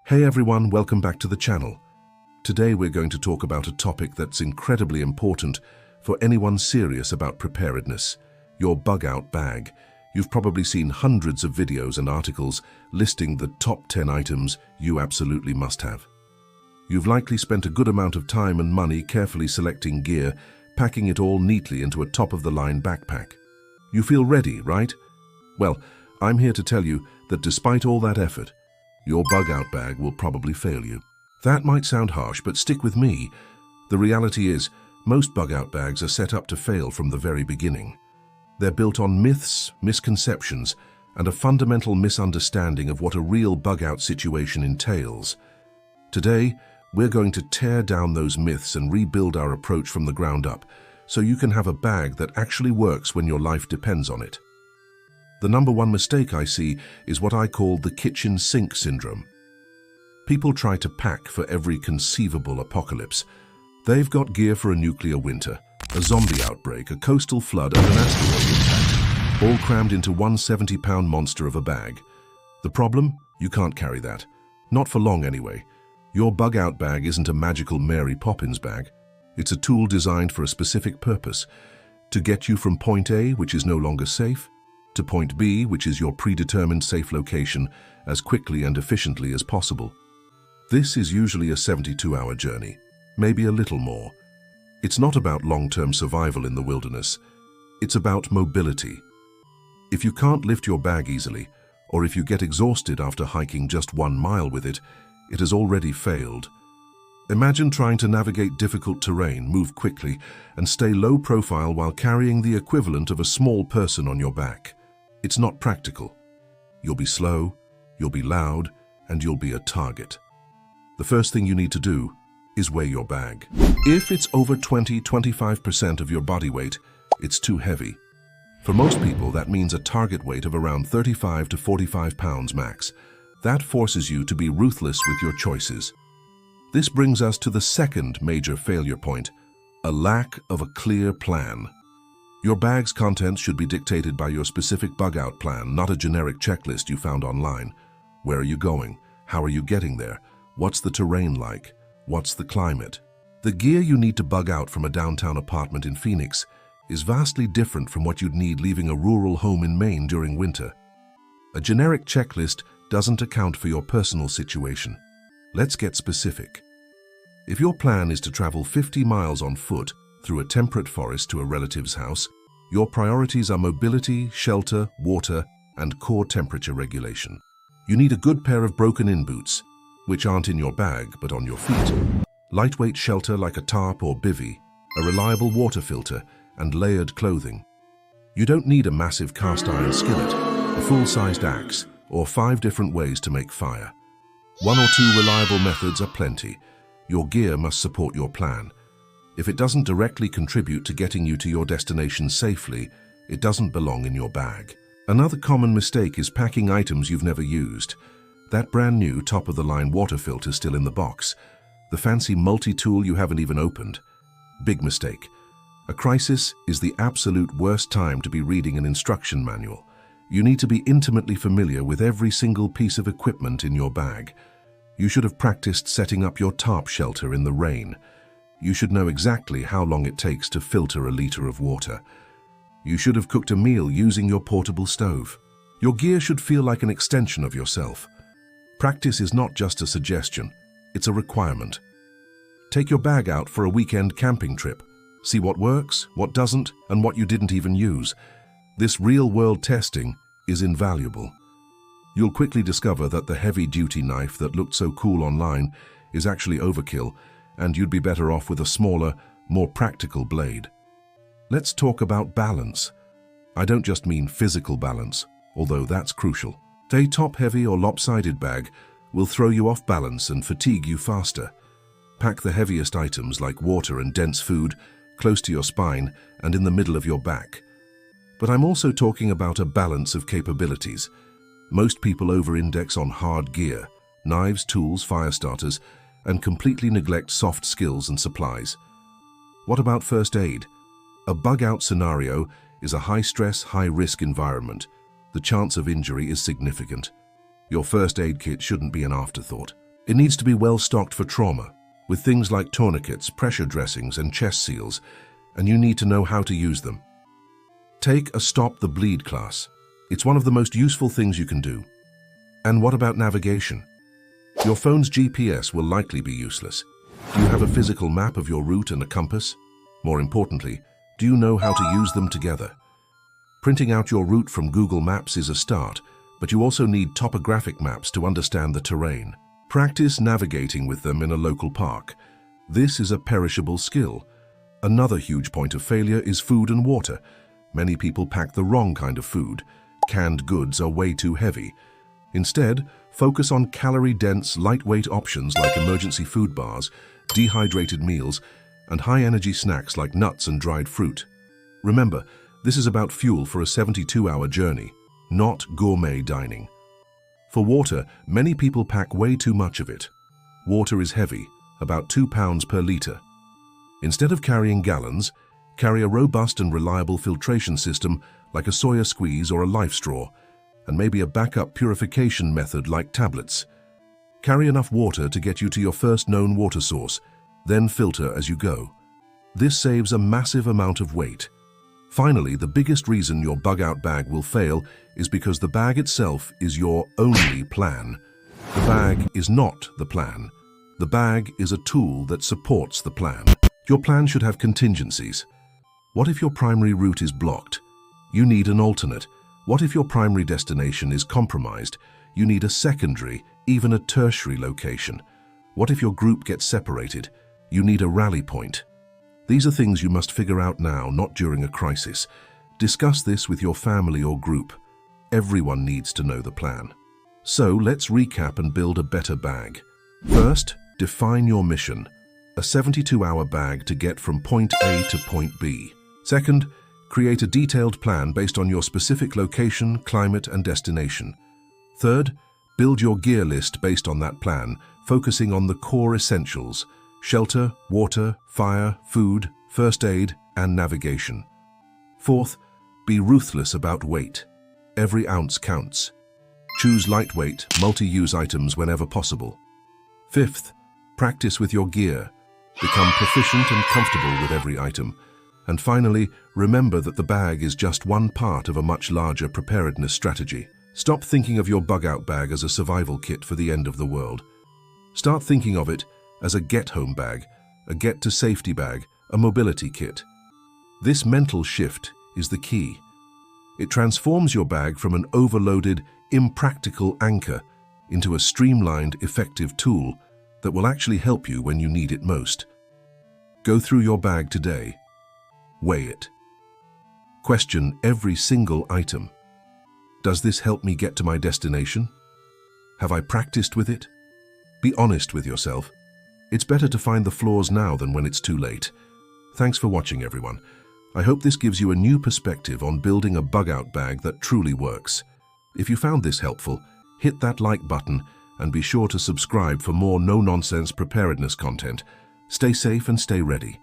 Hey everyone, welcome back to the channel. Today we're going to talk about a topic that's incredibly important for anyone serious about preparedness, your bug-out bag. You've probably seen hundreds of videos and articles listing the top 10 items you absolutely must have. You've likely spent a good amount of time and money carefully selecting gear, packing it all neatly into a top-of-the-line backpack. You feel ready, right? Well, I'm here to tell you that despite all that effort, your bug-out bag will probably fail you. That might sound harsh, but stick with me. The reality is, most bug-out bags are set up to fail from the very beginning. They're built on myths, misconceptions, and a fundamental misunderstanding of what a real bug-out situation entails. Today, we're going to tear down those myths and rebuild our approach from the ground up, so you can have a bag that actually works when your life depends on it. The number one mistake I see is what I call the kitchen sink syndrome. People try to pack for every conceivable apocalypse. They've got gear for a nuclear winter, a zombie outbreak, a coastal flood, and an asteroid impact, all crammed into one 70-pound monster of a bag. The problem? You can't carry that. Not for long anyway. Your bug-out bag isn't a magical Mary Poppins bag. It's a tool designed for a specific purpose, to get you from point A, which is no longer safe, to point B, which is your predetermined safe location, as quickly and efficiently as possible. This is usually a 72-hour journey, maybe a little more. It's not about long-term survival in the wilderness. It's about mobility. If you can't lift your bag easily, or if you get exhausted after hiking just 1 mile with it, it has already failed. Imagine trying to navigate difficult terrain, move quickly, and stay low profile while carrying the equivalent of a small person on your back. It's not practical. You'll be slow, you'll be loud, and you'll be a target. The first thing you need to do is weigh your bag. If it's over 20–25% of your body weight, it's too heavy. For most people, that means a target weight of around 35 to 45 pounds max. That forces you to be ruthless with your choices. This brings us to the second major failure point, a lack of a clear plan. Your bag's contents should be dictated by your specific bug-out plan, not a generic checklist you found online. Where are you going? How are you getting there? What's the terrain like? What's the climate? The gear you need to bug out from a downtown apartment in Phoenix is vastly different from what you'd need leaving a rural home in Maine during winter. A generic checklist doesn't account for your personal situation. Let's get specific. If your plan is to travel 50 miles on foot through a temperate forest to a relative's house, your priorities are mobility, shelter, water, and core temperature regulation. You need a good pair of broken-in boots, which aren't in your bag but on your feet, lightweight shelter like a tarp or bivvy, a reliable water filter, and layered clothing. You don't need a massive cast-iron skillet, a full-sized axe, or 5 different ways to make fire. 1 or 2 reliable methods are plenty. Your gear must support your plan. If it doesn't directly contribute to getting you to your destination safely, it doesn't belong in your bag. Another common mistake is packing items you've never used. That brand new top-of-the-line water filter still in the box. The fancy multi-tool you haven't even opened. Big mistake. A crisis is the absolute worst time to be reading an instruction manual. You need to be intimately familiar with every single piece of equipment in your bag. You should have practiced setting up your tarp shelter in the rain. You should know exactly how long it takes to filter a liter of water. You should have cooked a meal using your portable stove. Your gear should feel like an extension of yourself. Practice is not just a suggestion, it's a requirement. Take your bag out for a weekend camping trip. See what works, what doesn't, and what you didn't even use. This real-world testing is invaluable. You'll quickly discover that the heavy-duty knife that looked so cool online is actually overkill, and you'd be better off with a smaller, more practical blade. Let's talk about balance. I don't just mean physical balance, although that's crucial. A top-heavy or lopsided bag will throw you off balance and fatigue you faster. Pack the heaviest items like water and dense food close to your spine and in the middle of your back. But I'm also talking about a balance of capabilities. Most people over-index on hard gear, knives, tools, fire starters, and completely neglect soft skills and supplies. What about first aid? A bug-out scenario is a high-stress, high-risk environment. The chance of injury is significant. Your first aid kit shouldn't be an afterthought. It needs to be well stocked for trauma, with things like tourniquets, pressure dressings, and chest seals, and you need to know how to use them. Take a Stop the Bleed class. It's one of the most useful things you can do. And what about navigation? Your phone's GPS will likely be useless. Do you have a physical map of your route and a compass? More importantly, do you know how to use them together? Printing out your route from Google Maps is a start, but you also need topographic maps to understand the terrain. Practice navigating with them in a local park. This is a perishable skill. Another huge point of failure is food and water. Many people pack the wrong kind of food. Canned goods are way too heavy. Instead, focus on calorie-dense, lightweight options like emergency food bars, dehydrated meals, and high-energy snacks like nuts and dried fruit. Remember, this is about fuel for a 72-hour journey, not gourmet dining. For water, many people pack way too much of it. Water is heavy, about 2 pounds per litre. Instead of carrying gallons, carry a robust and reliable filtration system like a soya squeeze or a life straw, and maybe a backup purification method like tablets. Carry enough water to get you to your first known water source, then filter as you go. This saves a massive amount of weight. Finally, the biggest reason your bug-out bag will fail is because the bag itself is your only plan. The bag is not the plan. The bag is a tool that supports the plan. Your plan should have contingencies. What if your primary route is blocked? You need an alternate. What if your primary destination is compromised? You need a secondary, even a tertiary location. What if your group gets separated? You need a rally point. These are things you must figure out now, not during a crisis. Discuss this with your family or group. Everyone needs to know the plan. So let's recap and build a better bag. First, define your mission. A 72-hour bag to get from point A to point B. Second, create a detailed plan based on your specific location, climate, and destination. Third, build your gear list based on that plan, focusing on the core essentials: shelter, water, fire, food, first aid, and navigation. Fourth, be ruthless about weight. Every ounce counts. Choose lightweight, multi-use items whenever possible. Fifth, practice with your gear. Become proficient and comfortable with every item. And finally, remember that the bag is just one part of a much larger preparedness strategy. Stop thinking of your bug-out bag as a survival kit for the end of the world. Start thinking of it as a get-home bag, a get-to-safety bag, a mobility kit. This mental shift is the key. It transforms your bag from an overloaded, impractical anchor into a streamlined, effective tool that will actually help you when you need it most. Go through your bag today. Weigh it. Question every single item. Does this help me get to my destination? Have I practiced with it? Be honest with yourself. It's better to find the flaws now than when it's too late. Thanks for watching, everyone. I hope this gives you a new perspective on building a bug-out bag that truly works. If you found this helpful, hit that like button and be sure to subscribe for more no-nonsense preparedness content. Stay safe and stay ready.